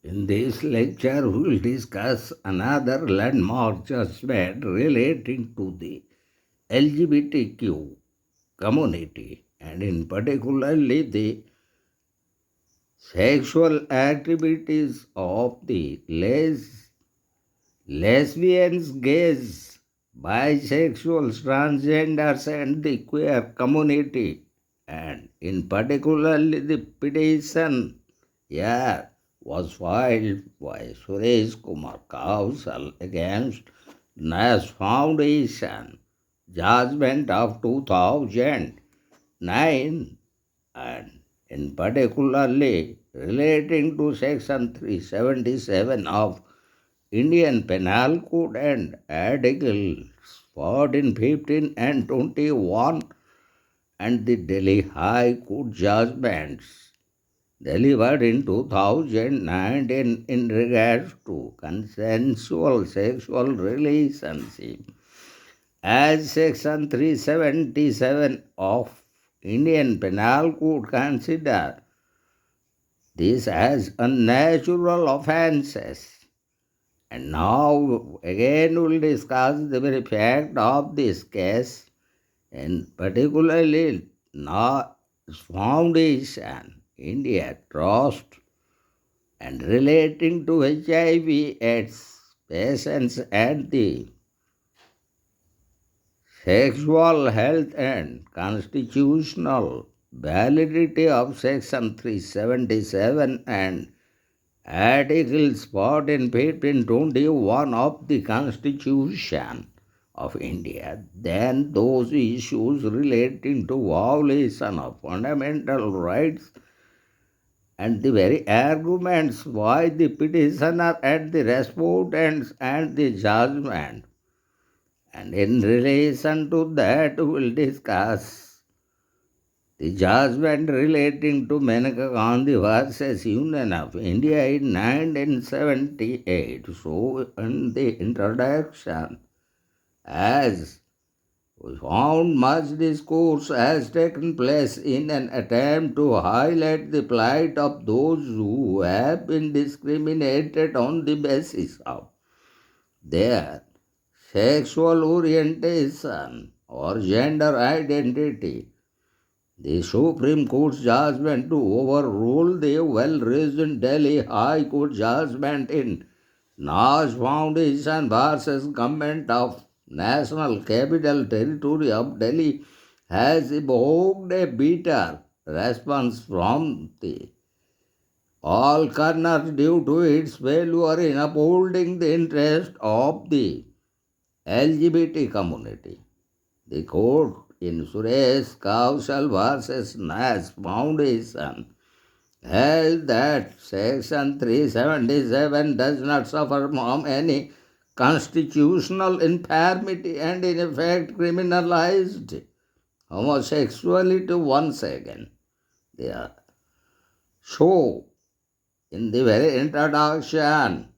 In this lecture, we will discuss another landmark judgment relating to the LGBTQ community and in particularly the sexual activities of the lesbians, gays, bisexuals, transgenders and the queer community and in particularly the petition here was filed by Suresh Kumar Kaushal against Naz Foundation, Judgement of 2009 and in particularly relating to section 377 of Indian Penal Code and Articles 14, 15 and 21 and the Delhi High Court judgments delivered in 2019 in regards to consensual sexual relationship as section 377 of Indian Penal Code consider this as unnatural offences. And now again we'll discuss the very fact of this case, and particularly Naz Foundation, India Trust, and relating to HIV/AIDS patients and the sexual health and constitutional validity of Section 377 and Articles 14, 15, 21 of the Constitution of India, then those issues relating to violation of fundamental rights and the very arguments why the petitioner and the respondents and the judgment. And in relation to that, we will discuss the judgment relating to Maneka Gandhi versus Union of India in 1978. So, in the introduction, as we found much discourse has taken place in an attempt to highlight the plight of those who have been discriminated on the basis of their sexual orientation or gender identity. The Supreme Court's judgment to overrule the well-reasoned Delhi High Court judgment in Naz Foundation versus Government of National Capital Territory of Delhi has evoked a bitter response from the all corners due to its failure in upholding the interest of the LGBT community. The court in Suresh Kaushal versus Naz Foundation held that Section 377 does not suffer from any constitutional infirmity and in effect criminalized homosexuality once again. There. So, in the very introduction,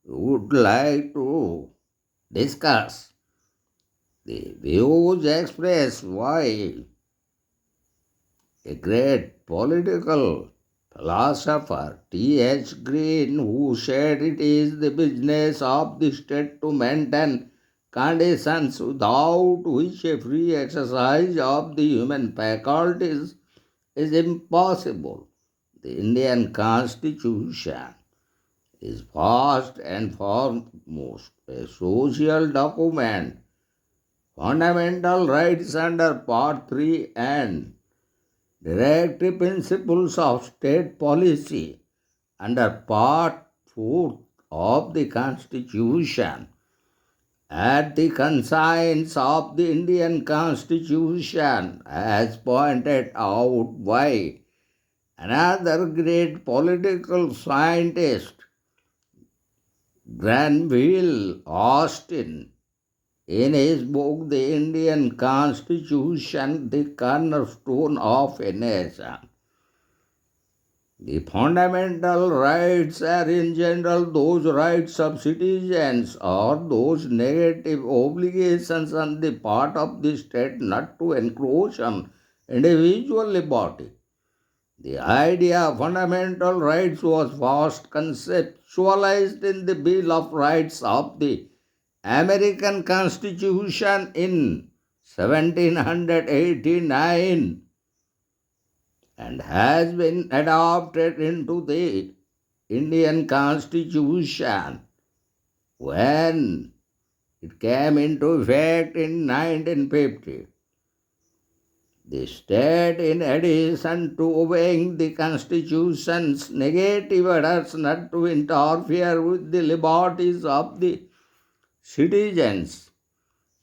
we would like to discuss the views expressed by a great political philosopher T.H. Green, who said it is the business of the state to maintain conditions without which a free exercise of the human faculties is impossible. The Indian Constitution is first and foremost a social document. Fundamental rights under Part 3 and directive principles of state policy under Part 4 of the Constitution. At the conscience of the Indian Constitution, as pointed out by another great political scientist, Granville Austin, in his book The Indian Constitution, the cornerstone of a nation. The fundamental rights are in general those rights of citizens or those negative obligations on the part of the state not to encroach on individual liberty. The idea of fundamental rights was first conceptualized in the Bill of Rights of the American Constitution in 1789 and has been adopted into the Indian Constitution when it came into effect in 1950. The state, in addition to obeying the Constitution's negative orders not to interfere with the liberties of the citizens,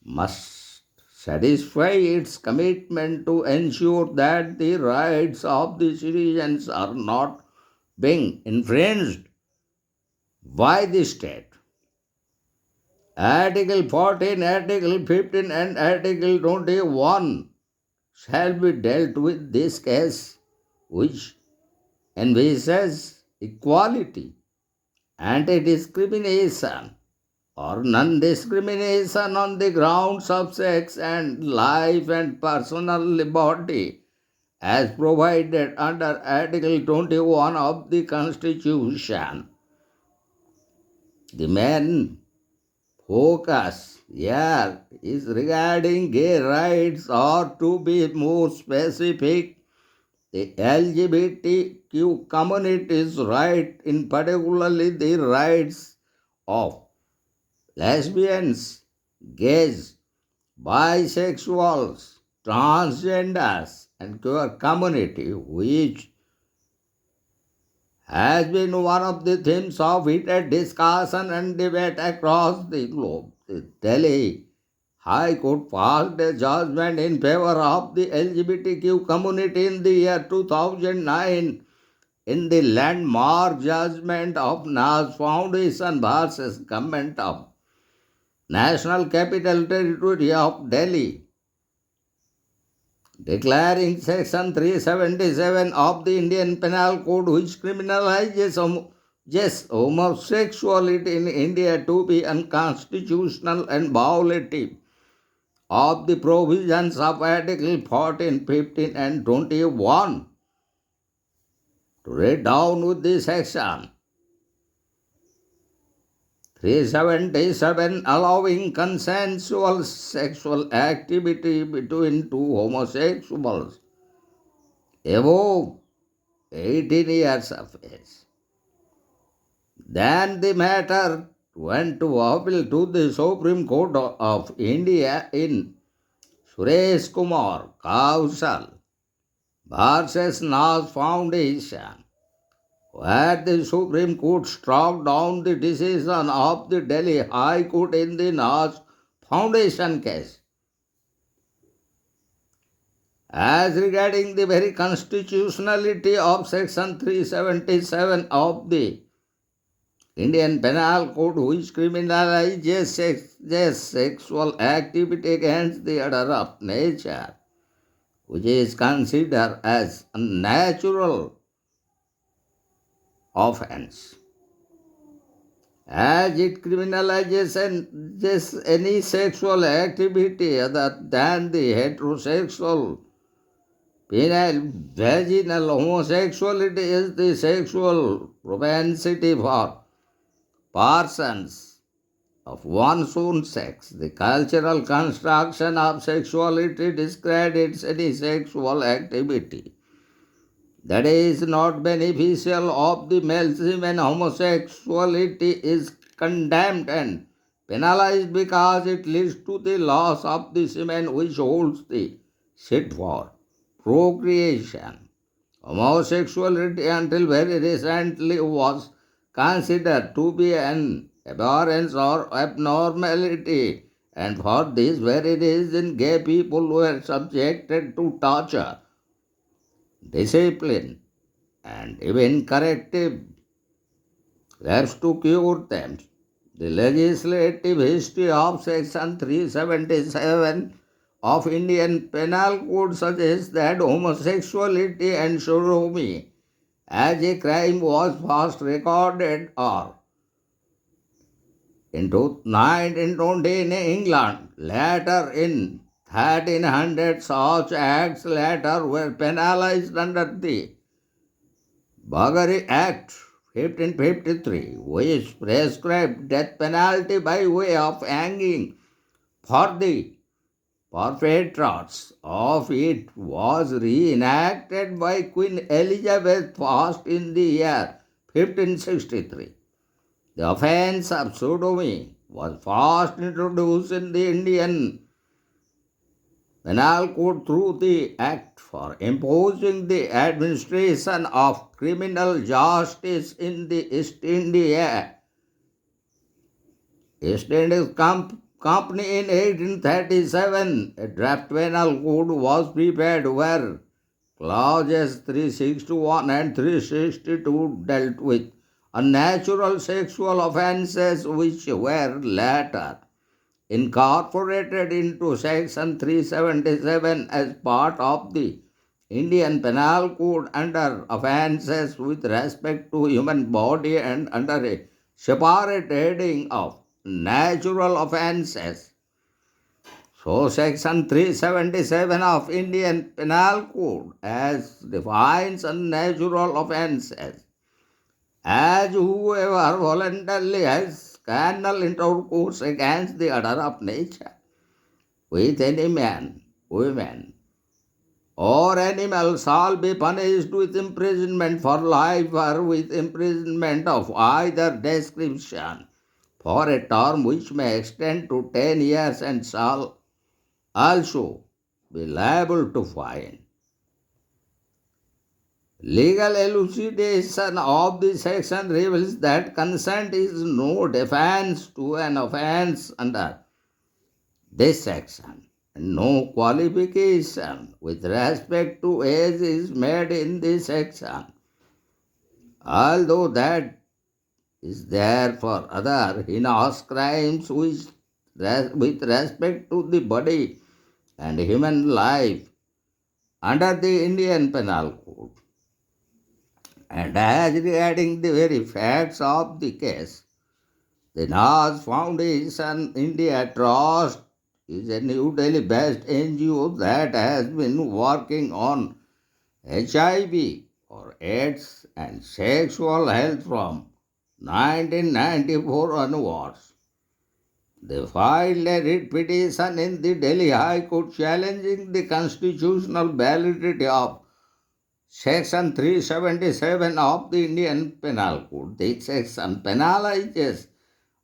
must satisfy its commitment to ensure that the rights of the citizens are not being infringed by the state. Article 14, Article 15, and Article 21 shall be dealt with this case, which envisages equality, anti-discrimination, or non-discrimination on the grounds of sex and life and personal liberty as provided under Article 21 of the Constitution. The main focus here is regarding gay rights, or to be more specific, the LGBTQ community's right, in particularly the rights of lesbians, gays, bisexuals, transgenders, and queer community, which has been one of the themes of heated discussion and debate across the globe. The Delhi High Court passed a judgment in favor of the LGBTQ community in the year 2009 in the landmark judgment of Naz Foundation vs. Government of National Capital Territory of Delhi, declaring Section 377 of the Indian Penal Code, which criminalizes homosexuality in India, to be unconstitutional and violative of the provisions of Article 14, 15, and 21. To read down with this section, 377, allowing consensual sexual activity between two homosexuals above 18 years of age. Then the matter went to appeal to the Supreme Court of India in Suresh Kumar Kaushal vs. Naz Foundation, where the Supreme Court struck down the decision of the Delhi High Court in the Naz Foundation case. As regarding the very constitutionality of Section 377 of the Indian Penal Code, which criminalizes sexual activity against the order of nature, which is considered as a natural offense, as it criminalizes any sexual activity other than the heterosexual. Penile vaginal homosexuality is the sexual propensity for persons of one's own sex. The cultural construction of sexuality discredits any sexual activity that is not beneficial of the male semen. Homosexuality is condemned and penalized because it leads to the loss of the semen which holds the seed for procreation. Homosexuality until very recently was considered to be an aberrance or abnormality, and for this very reason gay people were subjected to torture, discipline, and even corrective steps to cure them. The legislative history of Section 377 of Indian Penal Code suggests that homosexuality and sodomy as a crime was first recorded or in 1920 in England. Later in 1300, such acts later were penalized under the Bagari Act 1553, which prescribed death penalty by way of hanging for the perpetrators of it, was reenacted by Queen Elizabeth I in the year 1563. The offence of sodomy was first introduced in the Indian Penal Code through the Act for imposing the administration of criminal justice in the East Indies Company in 1837. A draft penal code was prepared where clauses 361 and 362 dealt with unnatural sexual offences which were later incorporated into Section 377 as part of the Indian Penal Code under offences with respect to human body and under a separate heading of natural offences. So Section 377 of Indian Penal Code as defines unnatural offences as whoever voluntarily has carnal intercourse against the order of nature with any man, woman, or animal shall be punished with imprisonment for life or with imprisonment of either description for a term which may extend to 10 years and shall also be liable to fine. Legal elucidation of this section reveals that consent is no defense to an offence under this section, and no qualification with respect to age is made in this section, although that is there for other heinous crimes which, with respect to the body and human life under the Indian Penal Code. And as regarding the very facts of the case, the Naz Foundation India Trust is a New Delhi-based NGO that has been working on HIV or AIDS and sexual health from 1994 onwards. They filed a writ petition in the Delhi High Court challenging the constitutional validity of Section 377 of the Indian Penal Code. This section penalizes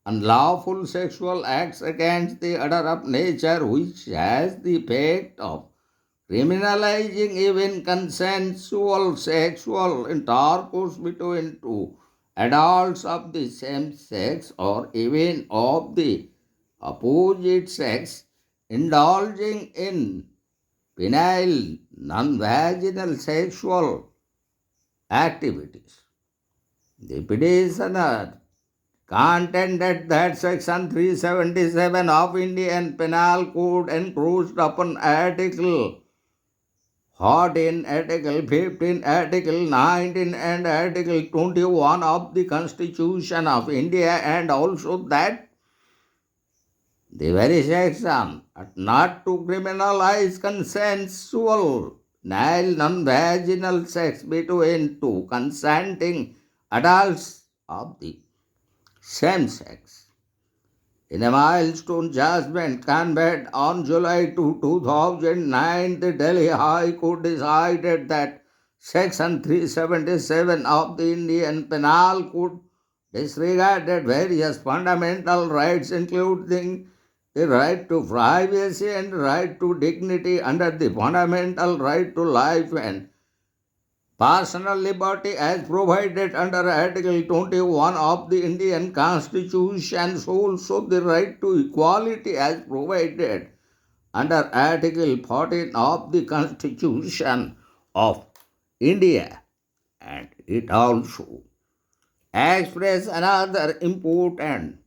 unlawful sexual acts against the order of nature, which has the effect of criminalizing even consensual sexual intercourse between two adults of the same sex or even of the opposite sex indulging in penile non-vaginal sexual activities. The petitioner contended that Section 377 of Indian Penal Code encroached upon Article 14, Article 15, Article 19 and Article 21 of the Constitution of India, and also that the very section not to criminalize consensual non-vaginal sex between two consenting adults of the same sex. In a milestone judgment conveyed on July 2009, the Delhi High Court decided that Section 377 of the Indian Penal Code disregarded various fundamental rights, including the right to privacy and right to dignity under the fundamental right to life and personal liberty as provided under Article 21 of the Indian Constitution, so also the right to equality as provided under Article 14 of the Constitution of India. And it also expresses another important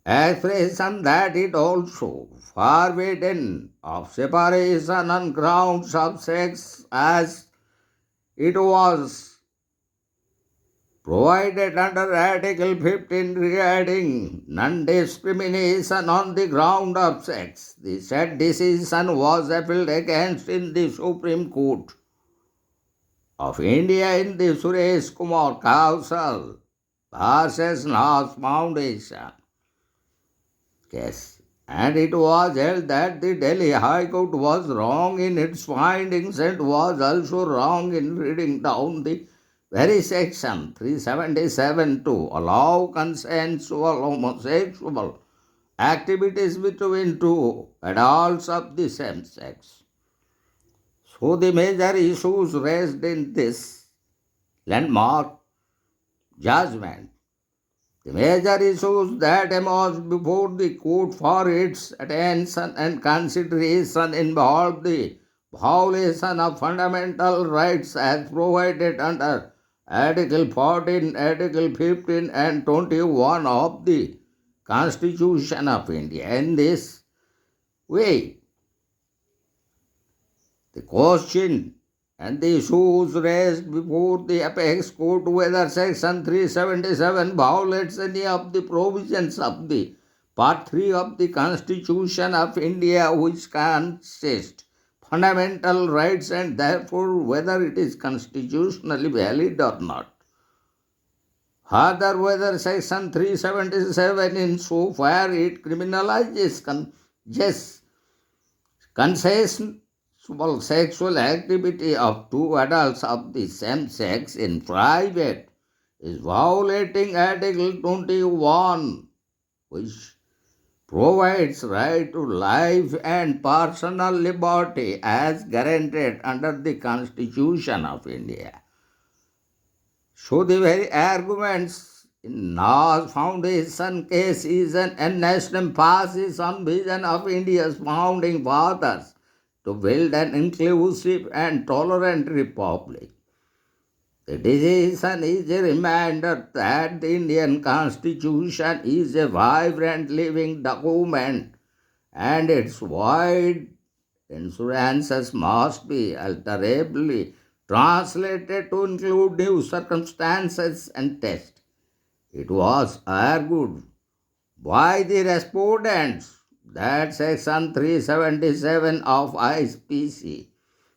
expression that it also forbidden of separation on grounds of sex as it was provided under Article 15 regarding non-discrimination on the ground of sex. The said decision was appealed against in the Supreme Court of India in the Suresh Kumar Kaushal vs. Naz Foundation case. And it was held that the Delhi High Court was wrong in its findings and was also wrong in reading down the very section 377 to allow consensual homosexual activities between two adults of the same sex. So the major issues raised in this landmark judgment, the major issues that emerged before the court for its attention and consideration involved the violation of fundamental rights as provided under Article 14, Article 15 and 21 of the Constitution of India. In this way, the question and the issues raised before the apex court whether Section 377 violates any of the provisions of the Part 3 of the Constitution of India, which consist fundamental rights, and therefore whether it is constitutionally valid or not. Further, whether Section 377 insofar it criminalizes consensual sexual activity of two adults of the same sex in private is violating Article 21, which provides right to life and personal liberty as guaranteed under the Constitution of India. So the very arguments in Naz Foundation case is an national emphasis on vision of India's founding fathers to build an inclusive and tolerant republic. The decision is a reminder that the Indian Constitution is a vibrant living document and its wide insurances must be alterably translated to include new circumstances and tests. It was argued by the respondents that Section 377 of IPC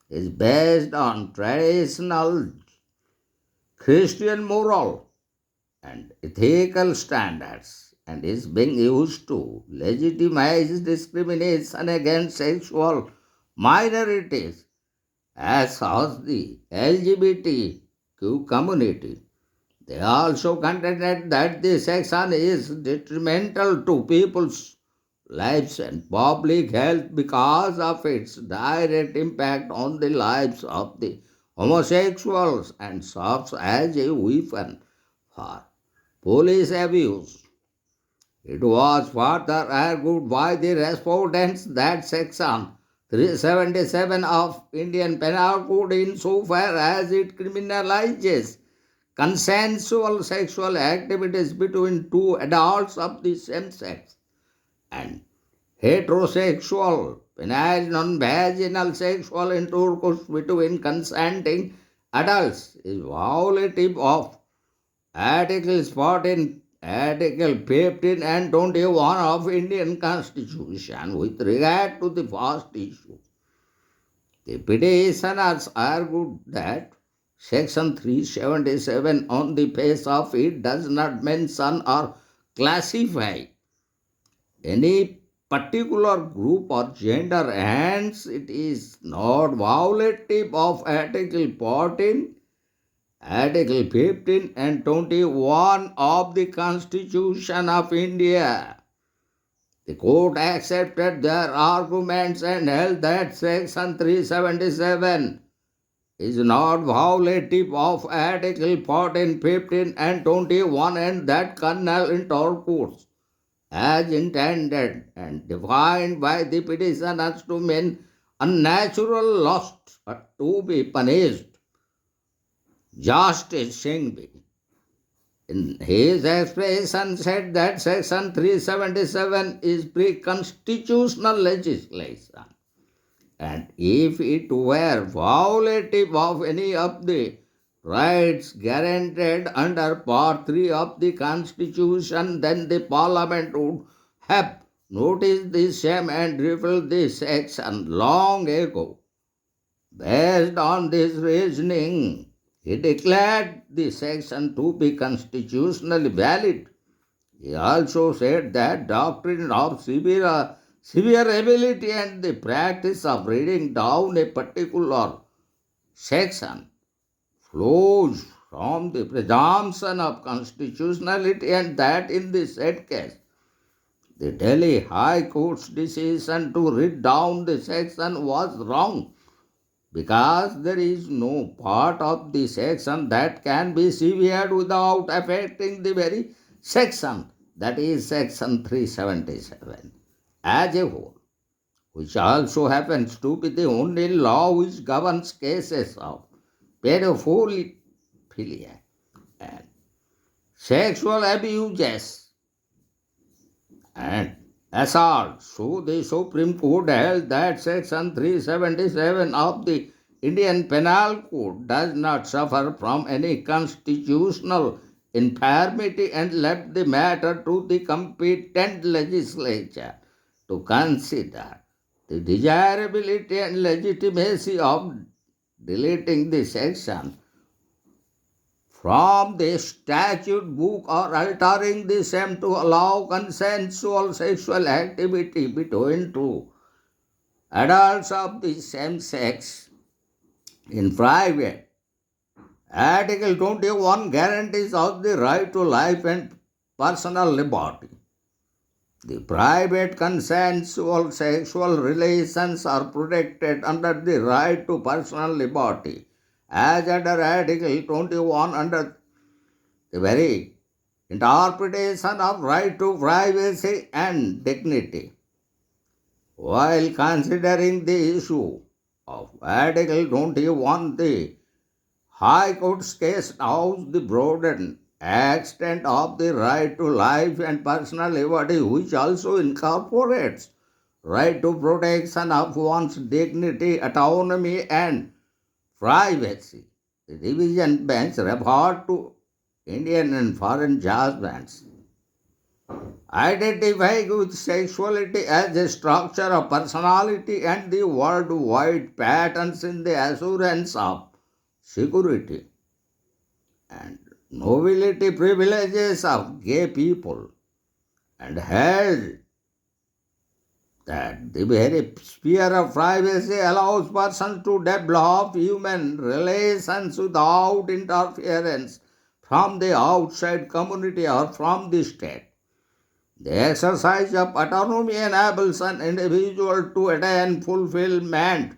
is based on traditional Christian moral and ethical standards and is being used to legitimize discrimination against sexual minorities as such the LGBTQ community. They also contended that the section is detrimental to people's lives and public health because of its direct impact on the lives of the homosexuals and serves as a weapon for police abuse. It was further argued by the respondents that Section 377 of Indian Penal Code insofar as it criminalizes consensual sexual activities between two adults of the same sex and heterosexual penile non-vaginal sexual intercourse between consenting adults is violative of Articles 14, Article 15 and 21 of Indian Constitution. With regard to the first issue, the petitioners argued that Section 377 on the face of it does not mention or classify any particular group or gender, hence it is not violative of Article 14, Article 15 and 21 of the Constitution of India. The court accepted their arguments and held that Section 377 is not violative of Article 14, 15 and 21 and that carnal intercourse as intended and defined by the petitioners to mean unnatural lust to be punished. Justice Singhvi, in his expression, said that Section 377 is pre-constitutional legislation, and if it were violative of any of the rights guaranteed under Part 3 of the Constitution, then the Parliament would have noticed the same and repealed this section long ago. Based on this reasoning, He declared the section to be constitutionally valid. He also said that doctrine of severe ability and the practice of reading down a particular section flows from the presumption of constitutionality, and that in the said case the Delhi High Court's decision to read down the section was wrong, because there is no part of the section that can be severed without affecting the very section, that is section 377, as a whole, which also happens to be the only law which governs cases of pedophilia and sexual abuses and assault. So the Supreme Court held that Section 377 of the Indian Penal Code does not suffer from any constitutional infirmity and left the matter to the competent legislature to consider the desirability and legitimacy of deleting the section from the statute book or altering the same to allow consensual sexual activity between two adults of the same sex in private. Article 21 guarantees of the right to life and personal liberty. The private consensual sexual relations are protected under the right to personal liberty, as under Article 21 under the very interpretation of right to privacy and dignity. While considering the issue of Article 21, the High Court's case knows the broadened extent of the right to life and personal liberty, which also incorporates right to protection of one's dignity, autonomy, and privacy. The division bench referred to Indian and foreign judgments identifying with sexuality as a structure of personality and the worldwide patterns in the assurance of security and nobility privileges of gay people, and held that the very sphere of privacy allows persons to develop human relations without interference from the outside community or from the state. The exercise of autonomy enables an individual to attain fulfillment,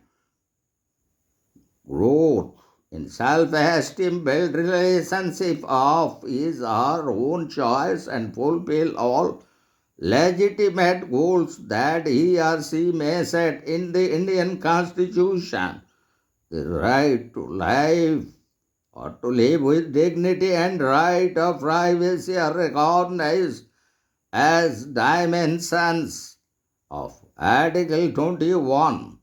growth in self-esteem, build relationship of his or her own choice, and fulfill all legitimate goals that he or she may set in the Indian Constitution. The right to life or to live with dignity and right of privacy are recognized as dimensions of Article 21.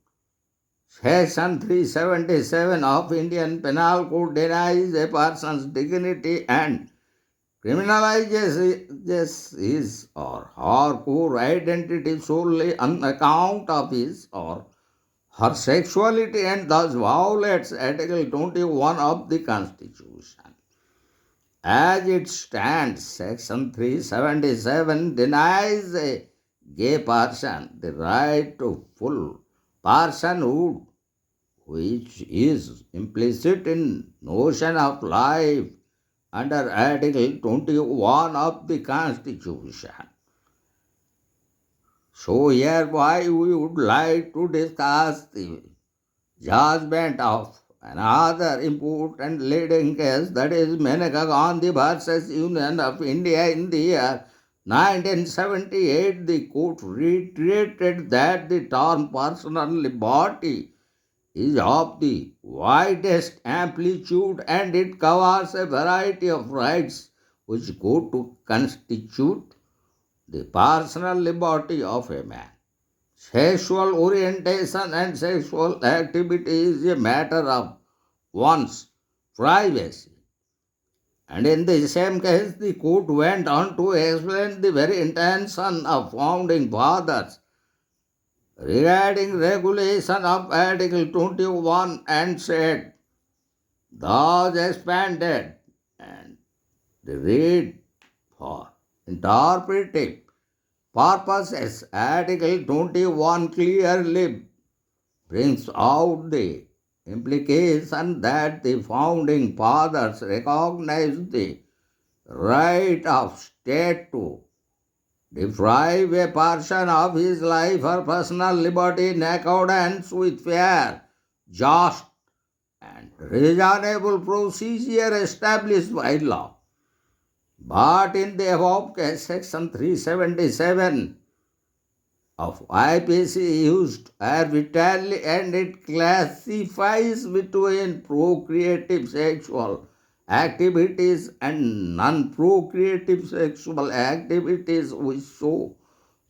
Section 377 of Indian Penal Code denies a person's dignity and criminalizes his or her core identity solely on account of his or her sexuality, and thus violates Article 21 of the Constitution. As it stands, Section 377 denies a gay person the right to full personhood, which is implicit in notion of life under Article 21 of the Constitution. So hereby we would like to discuss the judgment of another important leading case, that is Maneka Gandhi versus Union of India. In the year 1978, the court reiterated that the term personal liberty is of the widest amplitude and it covers a variety of rights which go to constitute the personal liberty of a man. Sexual orientation and sexual activity is a matter of one's privacy. And in the same case, the court went on to explain the very intention of founding fathers regarding regulation of Article 21 and said thus expanded, and the read for interpretive purposes. Article 21 clearly brings out the implication that the founding fathers recognized the right of state to deprive a person of his life or personal liberty in accordance with fair, just, and reasonable procedure established by law. But in the above case, Section 377 of IPC used arbitrarily, and it classifies between procreative sexual activities and non-procreative sexual activities which show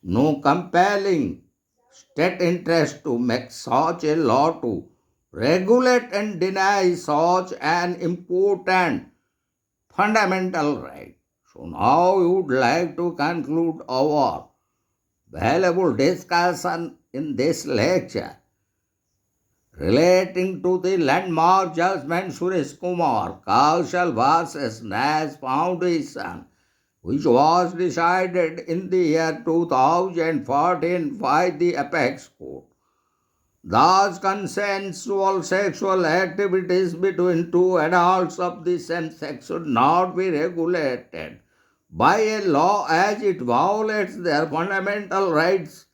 no compelling state interest to make such a law to regulate and deny such an important fundamental right. So now we would like to conclude our valuable discussion in this lecture relating to the landmark judgment Suresh Kumar Kaushal vs. Naz Foundation, which was decided in the year 2014 by the Apex Court. Thus, consensual sexual activities between two adults of the same sex should not be regulated by a law as it violates their fundamental rights,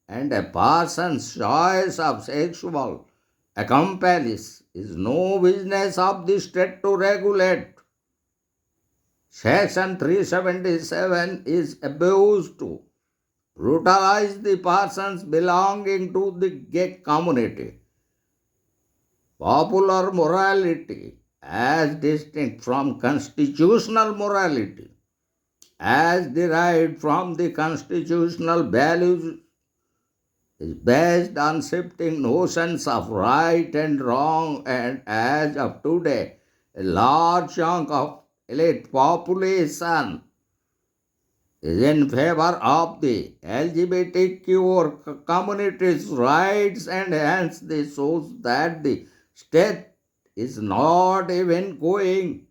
and a person's choice of sexual accomplice is no business of the state to regulate. Section 377 is abused to brutalize the persons belonging to the gay community. Popular morality, as distinct from constitutional morality, as derived from the constitutional values, is based on shifting notions of right and wrong, and as of today, a large chunk of elite population is in favor of the LGBTQ community's rights, and hence this shows that the state is not even going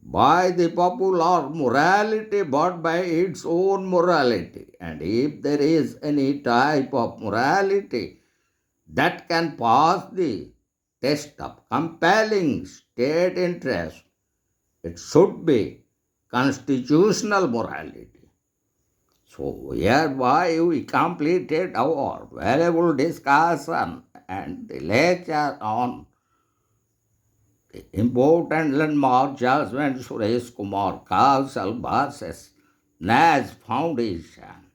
by the popular morality but by its own morality. And if there is any type of morality that can pass the test of compelling state interest, it should be constitutional morality. So hereby we completed our valuable discussion and the lecture on the important landmark judgment Suresh Kumar Kaushal vs. Naz Foundation.